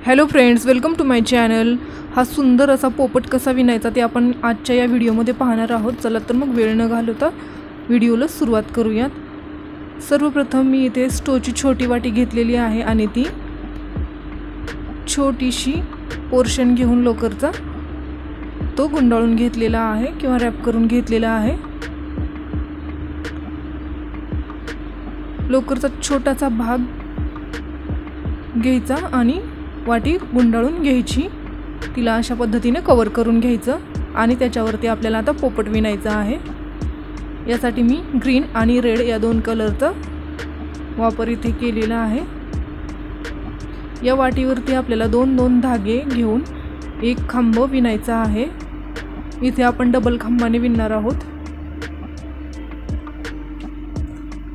Hello friends, welcome to my channel. हा सुंदर असा पोपट कसा विणायचा ते आपण आजच्या या व्हिडिओमध्ये पाहणार आहोत। चला तर मग वेळ न घालवता व्हिडिओला सुरुवात करूयात। सर्वप्रथम मी इथे स्टोची छोटी वाटी घेतलेली आहे आणि ती छोटीशी पोर्शन घेऊन लोकरचा तो गुंडाळून घेतलेला आहे किंवा रॅप करून घेतलेला आहे। लोकरचा छोटासा भाग घ्यायचा आणि वाटी गुंडाळून घ्यायची, तिला अशा पद्धतीने कव्हर करून घ्यायचं आणि त्याच्यावरती आपल्याला आता पोपट विणायचा आहे। यासाठी मी ग्रीन आणि रेड या दोन कलरचा वापर इथे केलेला आहे। या वाटीवरती आपल्याला दोन दोन धागे घेऊन एक खांब विणायचा आहे। इथे आपण डबल खांबाने विणणार आहोत।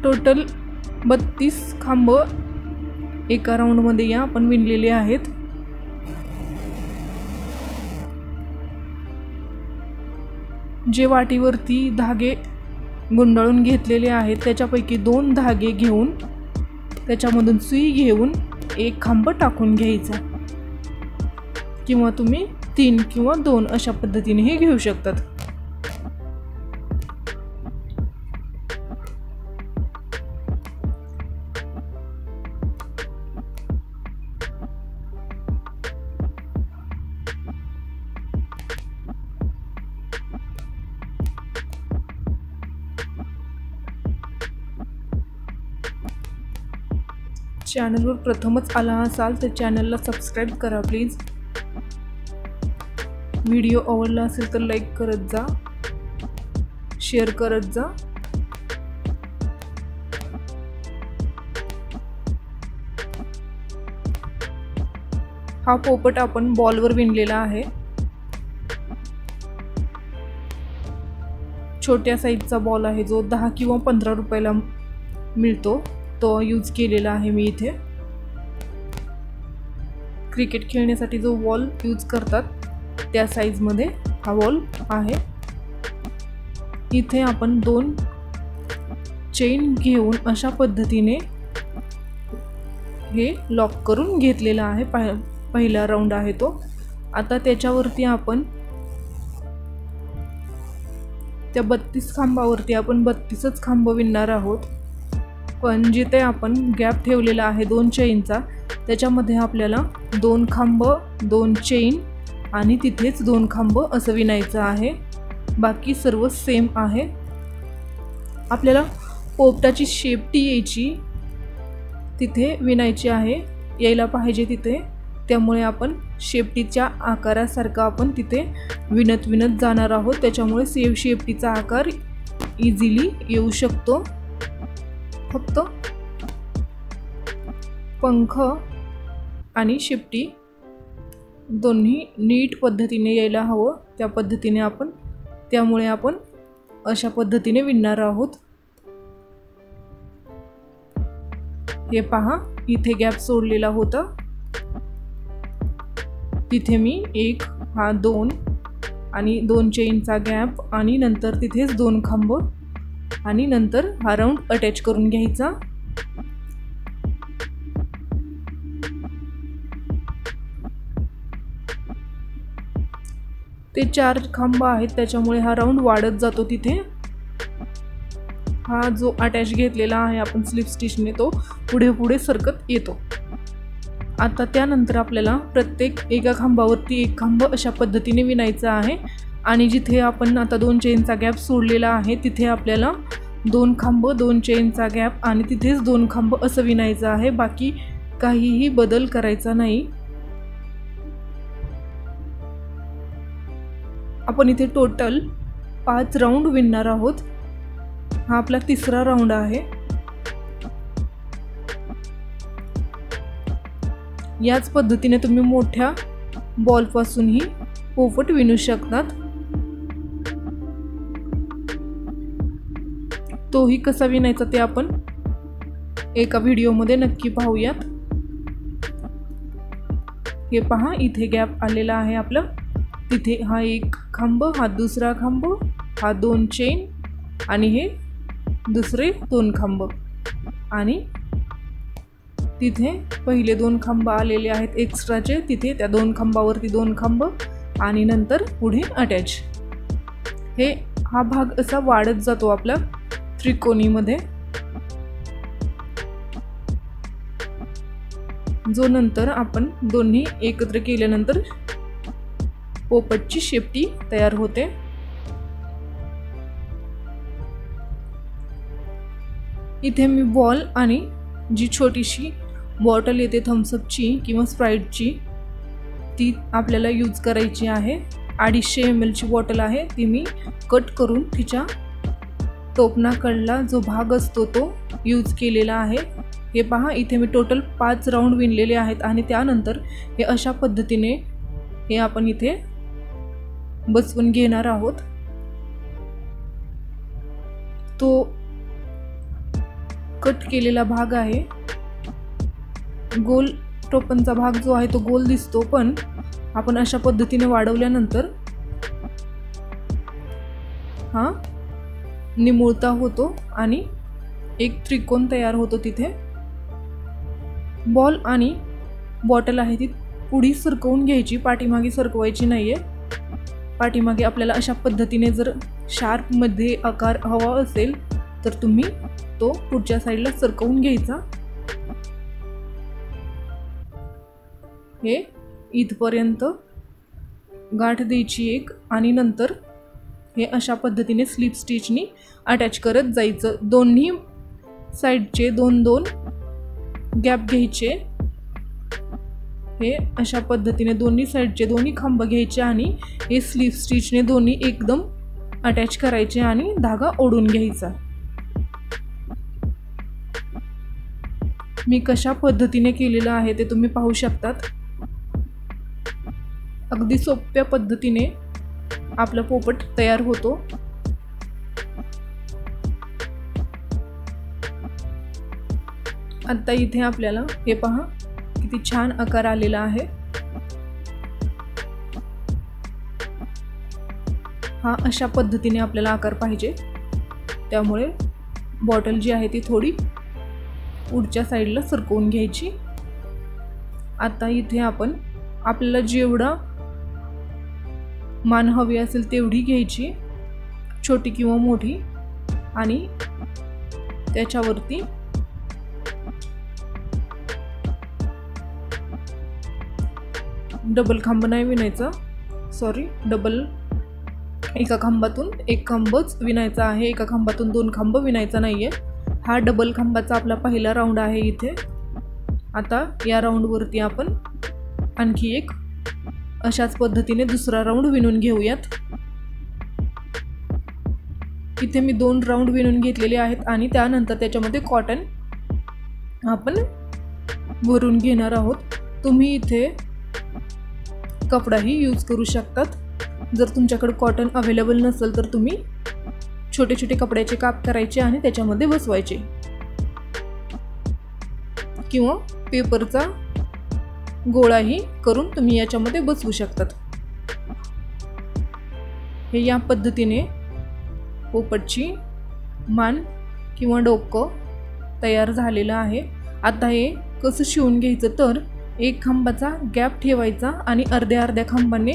टोटल 32 खांब एका राउंड मध्ये या आपण विणलेले आहेत। जे वाटीवरती धागे गुंडाळून घेतलेले आहेत त्याच्यापैकी 2 धागे घेऊन त्याच्यामधून सुई घेऊन एक खांब टाकून घ्यायचा, किंवा तुम्ही 3 किंवा 2 अशा पद्धतीने हे घेऊ शकतात। चॅनलवर प्रथमच आला असाल तर चॅनलला सबस्क्राइब करा प्लीज। व्हिडिओ आवडला असेल तर लाईक करत जा, शेअर करत जा। हा पोपट आपण बॉलवर विणलेला आहे। छोट्या साईजचा बॉल आहे जो 10 किंवा 15 रुपयाला मिळतो, तो यूज केलेला आहे मी इथे। क्रिकेट खेळण्यासाठी जो बॉल यूज करतात त्या साइज मध्ये हा बॉल आहे। इथे आपण 2 चेन घेऊन अशा पद्धतीने हे लॉक करून घेतलेला आहे। पहिला राउंड आहे तो। आता त्याच्यावरती आपण त्या 32 खांबावरती आपण 32च खांब विणणार आहोत, पण जिथे आपण गॅप ठेवलेला आहे 2 चेनचा त्याच्यामध्ये आपल्याला 2 खांब 2 चेन आणि तिथेच 2 खांब असं विणायचं आहे। बाकी सर्व सेम आहे। आपल्याला पोपटाची शेपटी यायची तिथे विणायची आहे, यायला पाहिजे तिथे, त्यामुळे आपण शेपटीच्या आकारासारखा आपण तिथे विणत जाणार आहोत। त्याच्यामुळे शेपटीचा आकार इझिली येऊ शकतो। फक्त पंख आणि शेपटी दोन्ही नीट पद्धतीने यायला हवं, त्या पद्धतीने आपण, त्यामुळे आपण अशा पद्धतीने विणणार आहोत। हे पहा, इथे गॅप सोडलेला होता, तिथे मी 1 हा 2 आणि 2 चेनचा गॅप आणि नंतर तिथेच 2 खांब आणि नंतर हा राउंड अटॅच करून घ्यायचा। ते 4 खांब आहेत त्याच्यामुळे हा राउंड वाढत जातो। तिथे हा जो अटॅच घेतलेला आहे आपण स्लिप स्टिचने तो पुढे पुढे सरकत येतो। आता त्यानंतर आपल्याला प्रत्येक एका खांबावरती एक खांब अशा पद्धतीने विणायचा आहे आणि जिथे आपण आता 2 चेनचा गॅप सोडलेला आहे तिथे आपल्याला 2 खांब 2 चेनचा गॅप आणि तिथेच 2 खांब असं विणायचं आहे। बाकी काहीही बदल करायचा नाही। आपण इथे टोटल 5 राउंड विणणार आहोत। हा आपला 3रा राउंड आहे। याच पद्धतीने तुम्ही मोठ्या बॉल पासूनही पोपट विणू शकतात। तोही कसा विणायचा ते आपण एका व्हिडिओमध्ये नक्की पाहूयात। हे पहा, इथे गॅप आलेला आहे आपला, तिथे हा 1 खांब, हा 2रा खांब, हा 2 चेन आणि हे दुसरे 2 खांब आणि तिथे पहिले 2 खांब आलेले आहेत एक्स्ट्राचे, तिथे त्या 2 खांबावरती 2 खांब आणि नंतर पुढे अटॅच. हा भाग असा वाढत जातो आपला त्रिकोणीमध्ये, जो नंतर आपण दोन्ही एकत्र केल्यानंतर पोपटची शेपटी तयार होते. इथे मी बॉल आणि जी छोटीशी बॉटल येते थम्सअपची किंवा स्प्राईटची, ती आपल्याला यूज करायची आहे. 250 ml ची बॉटल आहे, ती मी कट करून तिच्या टोपणाकडला जो भाग असतो तो यूज केलेला आहे. हे पहा, इथे मी टोटल 5 राऊंड विणलेले आहेत आणि त्यानंतर हे अशा पद्धतीने हे आपण इथे बसवून घेणार आहोत. तो कट केलेला भाग आहे, गोल टोपणचा भाग जो आहे तो गोल दिसतो, पण आपण अशा पद्धतीने वाढवल्यानंतर हा निमुळता होतो आणि एक त्रिकोण तयार होतो. तिथे बॉल आणि बॉटल आहे ती पुढे सरकवून घ्यायची, पाठीमागे सरकवायची नाहीये. पाठीमागे आपल्याला अशा पद्धतीने जर शार्प मध्ये आकार हवा असेल तर तुम्ही तो पुढच्या साईडला सरकवून घ्यायचा. हे इथपर्यंत गाठ द्यायची एक आणि नंतर हे अशा पद्धतीने स्लिप स्टिचनी अटॅच करत जायचं. दोन्ही साईडचे 2-2 गॅप घ्यायचे. हे अशा पद्धतीने दोन्ही साईडचे दोन्ही खांब घ्यायचे आणि हे स्लिप स्टिचने दोन्ही एकदम अटॅच करायचे आणि धागा ओढून घ्यायचा. मी कशा पद्धतीने केलेलं आहे ते तुम्ही पाहू शकतात. अगदी सोप्या पद्धतीने आपला पोपट तयार होतो. आता इथे आपल्याला हे पहा किती छान आकार आलेला आहे. हा अशा पद्धतीने आपल्याला आकार पाहिजे, त्यामुळे बॉटल जी आहे ती थोडी पुढच्या साईडला सरकवून घ्यायची. आता इथे आपण आपल्याला जेवढा मान हवी असेल तेवढी घ्यायची, छोटी किंवा मोठी, आणि त्याच्यावरती डबल खांब नाही विणायचा, डबल एका खांबातून एक खांबच विणायचा आहे, एका खांबातून 2 खांब विणायचा नाहीये. हा डबल खांबाचा आपला पहिला राऊंड आहे इथे. आता या राऊंडवरती आपण आणखी एक अशाच पद्धतीने दुसरा राऊंड विणून घेऊयात. इथे मी 2 राऊंड विणून घेतलेले आहेत आणि त्यानंतर त्याच्यामध्ये कॉटन आपण भरून घेणार आहोत. तुम्ही इथे कपडाही यूज करू शकतात. जर तुमच्याकडे कॉटन अवेलेबल नसेल तर तुम्ही छोटे छोटे कपड्याचे काप करायचे आणि त्याच्यामध्ये बसवायचे, किंवा पेपरचा गोळाही करून तुम्ही याच्यामध्ये बसवू शकतात. हे या पद्धतीने पोपटची मान किंवा डोकं तयार झालेलं आहे. आता हे कसं शिवून घ्यायचं तर एक खांबाचा गॅप ठेवायचा आणि अर्ध्या खांबाने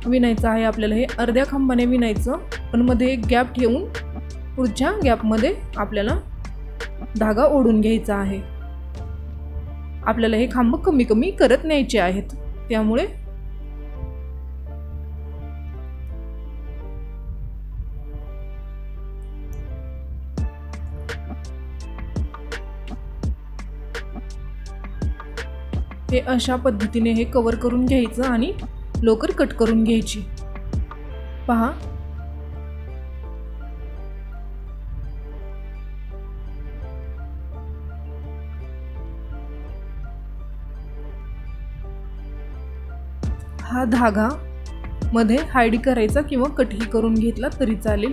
विणायचं आहे आपल्याला. हे अर्ध्या खांबाने विणायचं, पण मध्ये एक गॅप ठेवून पुढच्या गॅपमध्ये आपल्याला धागा ओढून घ्यायचा आहे. आपल्याला हे खांब कमी कमी करत न्यायचे आहेत, त्यामुळे हे अशा पद्धतीने हे कव्हर करून घ्यायचं आणि लोकर कट करून घ्यायची. पहा, हा धागा मध्ये हाईड करायचा किंवा कटही करून घेतला तरी चालेल.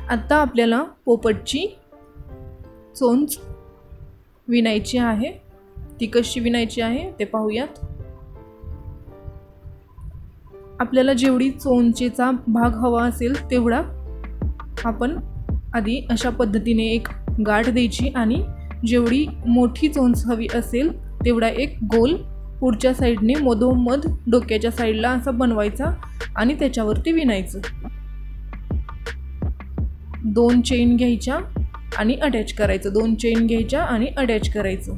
आता आपल्याला पोपटची चोंच विणायची आहे. ती कशी विणायची आहे ते पाहूयात. आपल्याला जेवढी चोंचेचा भाग हवा असेल तेवढा आपण आधी अशा पद्धतीने एक गाठ द्यायची आणि जेवढी मोठी चोंच हवी असेल तेवढा एक गोल पुढच्या साईडने मधोमध डोक्याच्या साईडला असा बनवायचा आणि त्याच्यावरती विणायचं. 2 चेन घ्यायच्या आणि अटॅच करायचं, 2 चेन घ्यायच्या आणि अटॅच करायचं.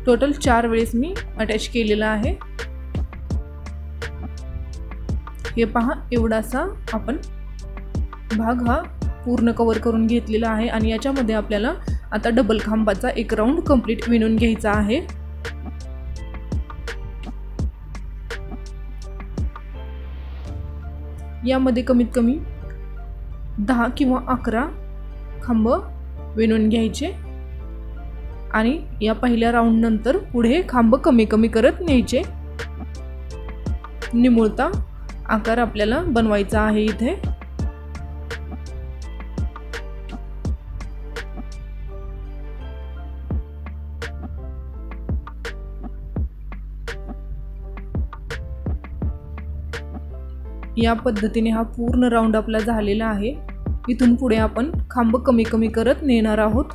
टोटल 4 वेळेस मी अटॅच केलेला आहे. हे पहा, एवढासा आपण भाग हा पूर्ण कव्हर करून घेतलेला आहे आणि याच्यामध्ये आपल्याला आता डबल खांबाचा एक राऊंड कंप्लीट विणून घ्यायचा आहे. यामध्ये कमीत कमी 10 किंवा 11 खांब विणून घ्यायचे आणि या पहिल्या राऊंड नंतर पुढे खांब कमी कमी करत न्यायचे. निमुळता आकार आपल्याला बनवायचा आहे इथे. या पद्धतीने हा पूर्ण राऊंड आपला झालेला आहे. इथून पुढे आपण खांब कमी कमी करत नेणार आहोत.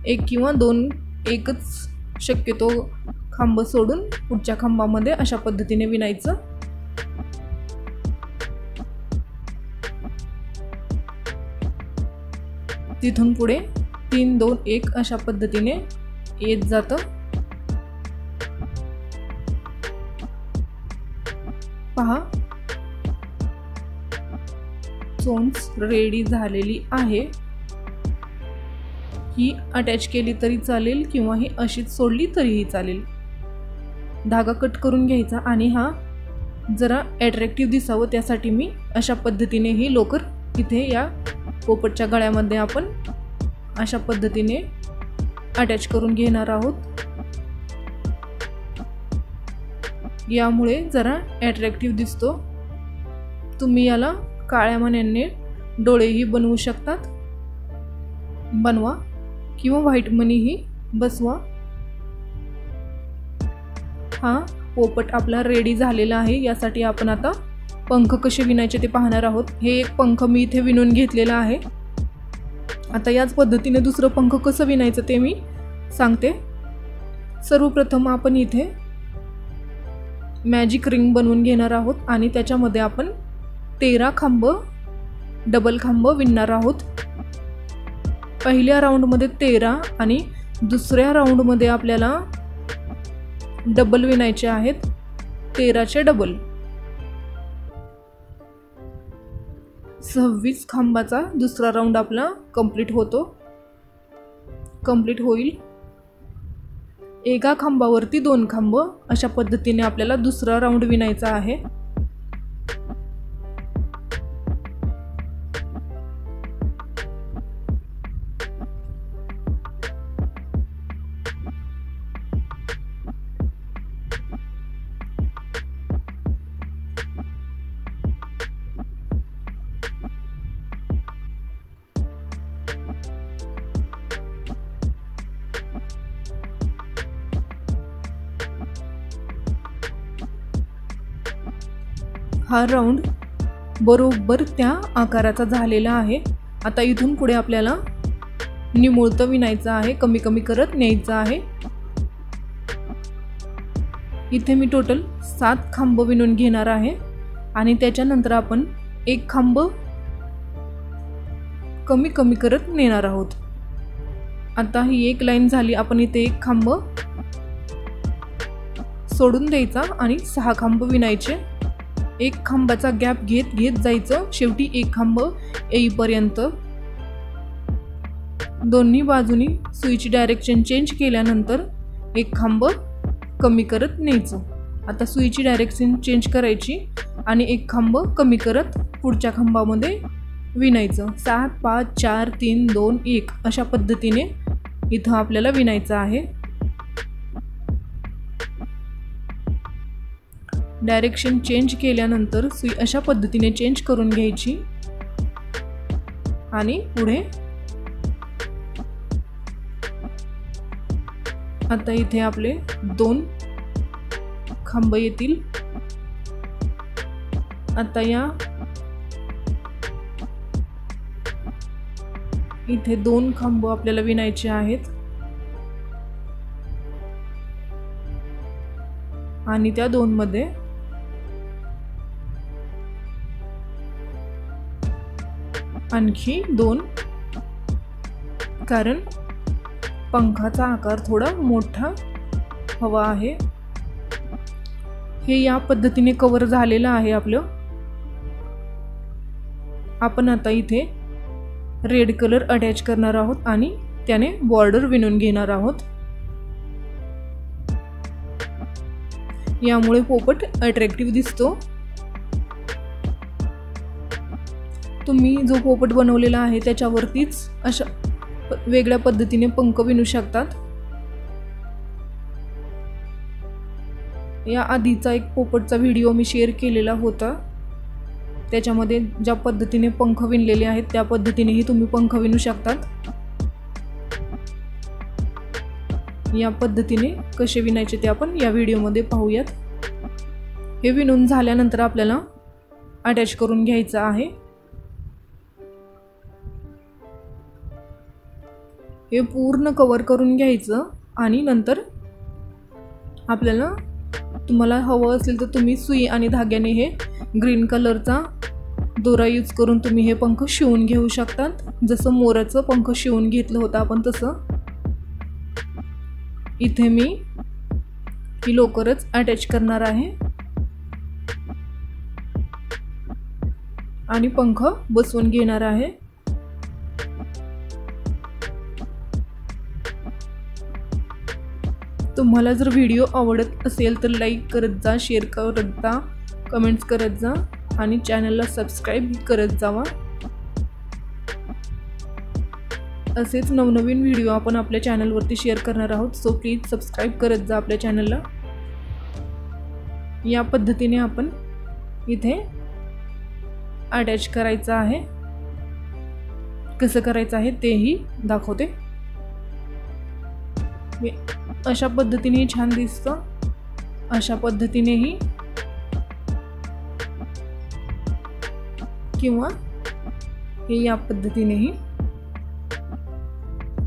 1 किंवा 2 एकच शक्यतो खांब सोडून पुढच्या खांबामध्ये अशा पद्धतीने विणायचं. तिथून पुढे 3 2 1 अशा पद्धतीने येत जातं. पहा, चोंच रेडी झालेली आहे. ही अटॅच केली तरी चालेल किंवा ही अशीच सोडली तरीही चालेल. धागा कट करून घ्यायचा आणि हा जरा अट्रॅक्टिव्ह दिसावं त्यासाठी मी अशा पद्धतीने ही लोकर इथे या पोपटच्या गळ्यामध्ये आपण अशा पद्धतीने अटॅच करून घेणार आहोत. यामुळे जरा अट्रॅक्टिव्ह दिसतो. तुम्ही याला काळ्या मण्यांनी डोळेही बनवू शकतात, बनवा किंवा व्हाईट मनीही बसवा. हा पोपट आपला रेडी झालेला आहे. यासाठी आपण आता पंख कसे विणायचे ते पाहणार आहोत. हे एक पंख मी इथे विणून घेतलेला आहे. आता याच पद्धतीने दुसरं पंख कसं विणायचं ते मी सांगते. सर्वप्रथम आपण इथे मॅजिक रिंग बनवून घेणार आहोत आणि त्याच्यामध्ये आपण 13 खांब डबल खांब विणणार आहोत. पहिल्या राऊंडमध्ये 13 आणि दुसऱ्या राऊंडमध्ये आपल्याला डबल विणायचे आहेत. 13चे डबल 26 खांबाचा दुसरा राऊंड आपला कंप्लीट होईल. एका खांबावरती 2 खांब अशा पद्धतीने आपल्याला दुसरा राऊंड विणायचा आहे. हा राऊंड बरोबर त्या आकाराचा झालेला आहे. आता इथून पुढे आपल्याला निमुळतं विणायचं आहे, कमी कमी करत न्यायचं आहे. इथे मी टोटल 7 खांब विणून घेणार आहे आणि त्याच्यानंतर आपण एक खांब कमी कमी करत नेणार आहोत. आता ही एक लाईन झाली. आपण इथे एक खांब सोडून द्यायचा आणि 6 खांब विणायचे. एक खांबाचा गॅप घेत घेत जायचं. शेवटी एक खांब येईपर्यंत दोन्ही बाजूनी सुईची डायरेक्शन चेंज केल्यानंतर एक खांब कमी करत न्यायचं. आता सुईची डायरेक्शन चेंज करायची आणि एक खांब कमी करत पुढच्या खांबामध्ये विणायचं. 7 5 4 3 2 1 अशा पद्धतीने इथं आपल्याला विणायचं आहे. डायरेक्शन चेंज केल्यानंतर सुई अशा पद्धतीने चेंज करून घ्यायची आणि पुढे आता इथे आपले 2 खांब येतील. आता या इथे 2 खांब आपल्याला विणायचे आहेत आणि त्या 2 मध्ये आणखी 2, कारण पंखाचा आकार थोडा मोठा हवा आहे। हे या पद्धतीने कव्हर झालेलं आहे आपलं। आपण आता इथे रेड कलर अटॅच करणार आहोत आणि त्याने बॉर्डर विणून घेणार आहोत। यामुळे पोपट अट्रॅक्टिव्ह दिसतो। तुम्ही जो पोपट बनवलेला आहे त्याच्यावरतीच अशा वेगळ्या पद्धतीने पंख विणू शकतात। या आधीचा एक पोपटचा व्हिडिओ मी शेअर केलेला होता, त्याच्यामध्ये ज्या पद्धतीने पंख विणलेले आहेत त्या पद्धतीनेही तुम्ही पंख विणू शकतात। या पद्धतीने कसे विणायचे ते आपण या व्हिडिओमध्ये पाहूयात। हे विणून झाल्यानंतर आपल्याला अटॅच करून घ्यायचं आहे। हे पूर्ण कव्हर करून घ्यायचं आणि नंतर आपल्याला तुम्हाला हवं असेल तर तुम्ही सुई आणि धाग्याने हे ग्रीन कलरचा दोरा यूज करून तुम्ही हे पंख शिवून घेऊ शकतात। जसं मोराचं पंख शिवून घेतलं होतं आपण तसं। इथे मी ही लोकरच अटॅच करणार आहे आणि पंख बसवून घेणार आहे। तुम्हाला जर व्हिडिओ आवडत असेल तर लाईक करत जा, शेअर करत जा, कमेंट्स करत जा आणि चॅनलला सबस्क्राईब करत जावा। असेच नवनवीन व्हिडिओ आपण आपल्या चॅनलवरती शेअर करणार आहोत, सो प्लीज सबस्क्राईब करत जा आपल्या चॅनलला। या पद्धतीने आपण इथे अटॅच करायचं आहे। कसं करायचं आहे तेही दाखवते। अशा पद्धतीने छान दिसतं, अशा पद्धतीनेही किंवा हे या पद्धतीनेही।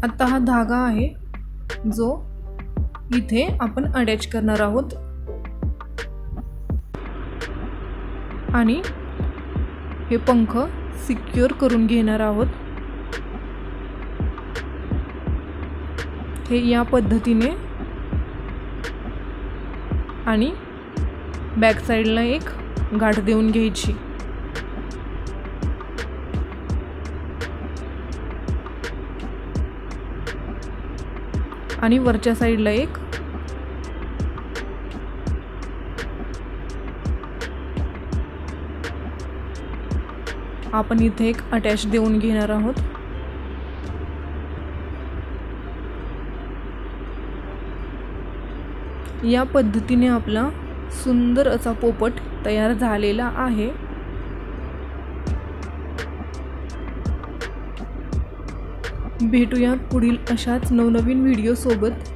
आता हा धागा आहे जो इथे आपण अटॅच करणार आहोत आणि हे पंख सिक्युअर करून घेणार आहोत। हे या पद्धतीने आणि बॅक साइडला एक गाठ देऊन घ्यायची। आणि वरच्या साइडला एक आपण इथे एक अटॅच देऊन घेणार आहोत। या पद्धतीने आपला सुंदर असा पोपट तयार झालेला आहे। भेटूयात पुढील अशाच नवनवीन व्हिडिओ सोबत।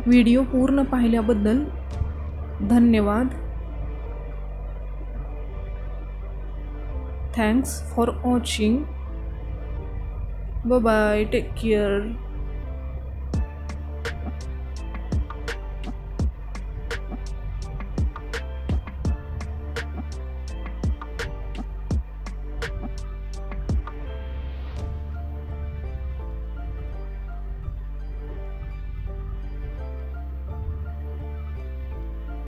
व्हिडिओ पूर्ण पाहिल्याबद्दल धन्यवाद। Thanks for watching. Bye bye, take care.